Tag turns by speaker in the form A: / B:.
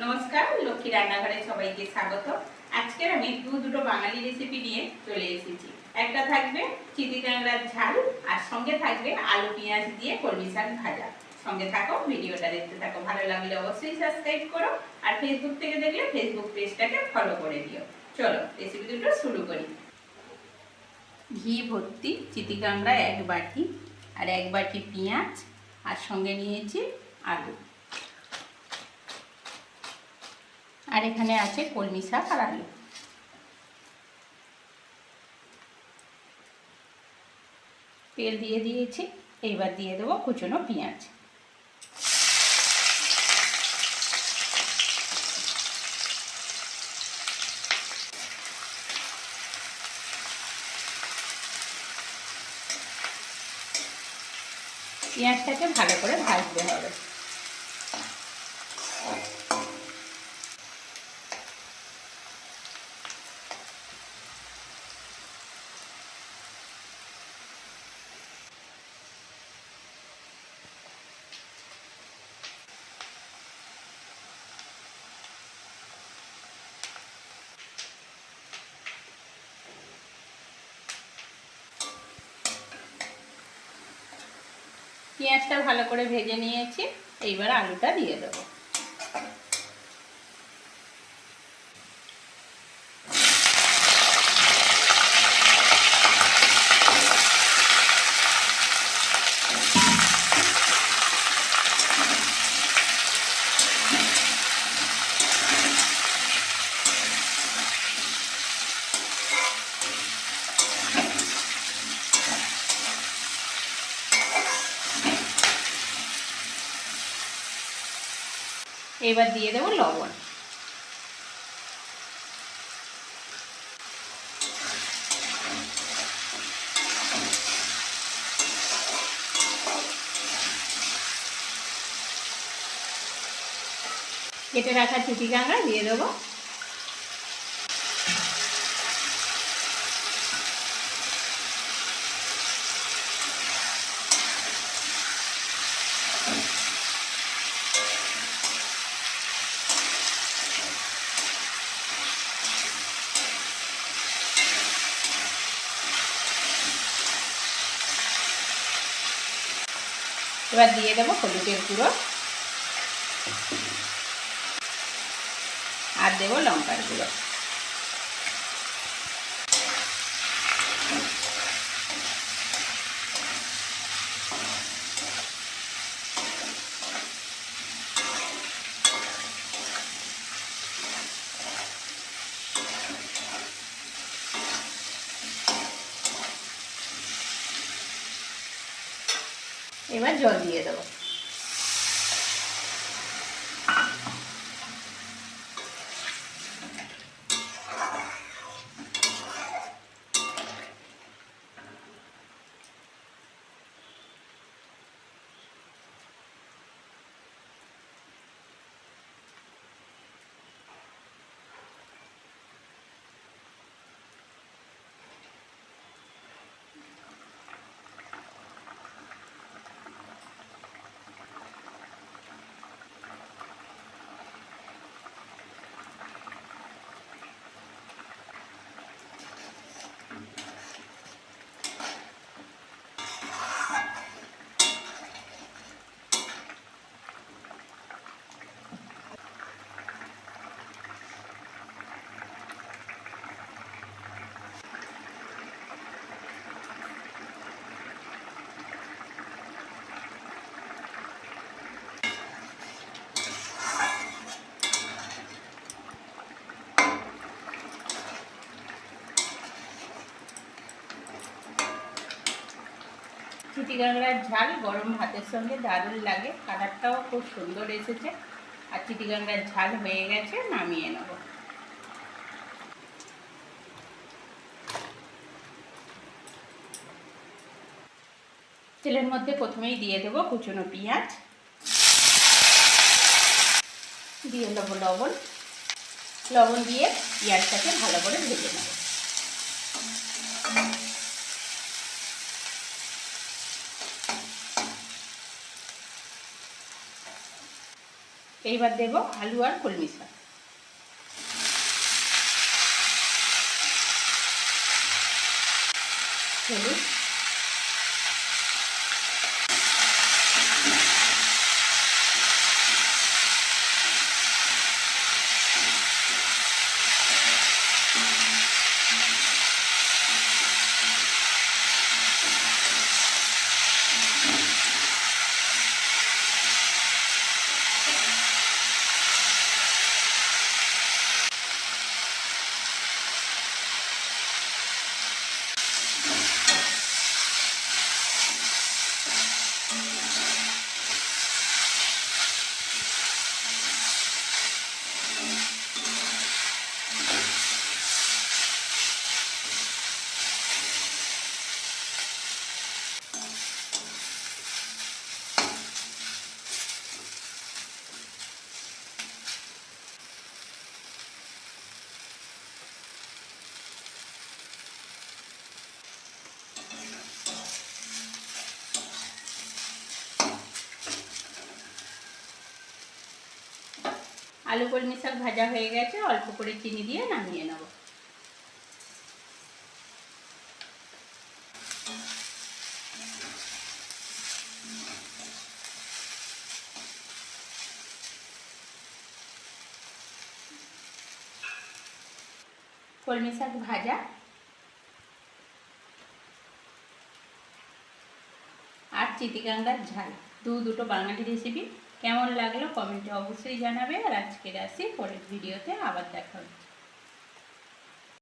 A: নমস্কার, লক্ষ্মী রান্নাঘরে সবাইকে স্বাগত। আজকের আমি দুটো বাঙালি রেসিপি নিয়ে চলে এসেছি। একটা থাকবে চিতি কাঁকড়ার ঝাল, আর সঙ্গে থাকবে আলু পেঁয়াজ দিয়ে কলমি শাক ভাজা। সঙ্গে থাকো, ভিডিওটা দেখতে থাকো। ভালো লাগলে অবশ্যই সাবস্ক্রাইব করো, আর ফেসবুক থেকে দেখলে ফেসবুক পেজটাকে ফলো করে দিও। চলো রেসিপি দুটো শুরু করি। ঘি ভর্তি চিতি কাঁকড়া 1 বাটি, আর 1 বাটি পেঁয়াজ, আর সঙ্গে নিয়েছি আলু, আর এখানে আছে কলমি শাক আর আলু। তেল দিয়ে দিয়েছি, এইবার দিয়ে দেবো কুচনো পেঁয়াজ। পেঁয়াজটাকে ভালো করে ভাজতে হবে। পেঁয়াজটা ভালো করে ভেজে নিয়েছি, এইবার আলুটা দিয়ে দেবো। এবার দিয়ে দেবো লবণ। কেটে রাখা চিটি কাঁকড়া দিয়ে দেবো। এবার দিয়ে দেবো হলুদের গুঁড়ো, আর দেবো লঙ্কার গুঁড়ো। এবার জল দিয়ে দেবো। চিটি কাঁকড়ার ঝাল গরম ভাতের সঙ্গে দারুণ লাগে, কালারটাও খুব সুন্দর এসেছে। আর চিটি কাঁকড়ার ঝাল হয়ে গেছে, নামিয়ে নেব। তেলের মধ্যে প্রথমেই দিয়ে দেবো কুচনো পেঁয়াজ, দিয়ে দেবো লবণ। লবণ দিয়ে পেঁয়াজটাকে ভালো করে ভেজে নেব। এইবার দেব আলু আর কলমি শাক। হলুদ, আলু কলমি শাক ভাজা হয়ে গেছে, অল্প করে চিনি দিয়ে নামিয়ে নেব। কলমি শাক ভাজা আর চিতি কাঙ্কড়ার ঝাল, দুটো বাঙালি রেসিপি। কেমন লাগলো কমেন্টে অবশ্যই জানাবে। আর আজকের আসি, পরের ভিডিওতে আবার দেখা হচ্ছে।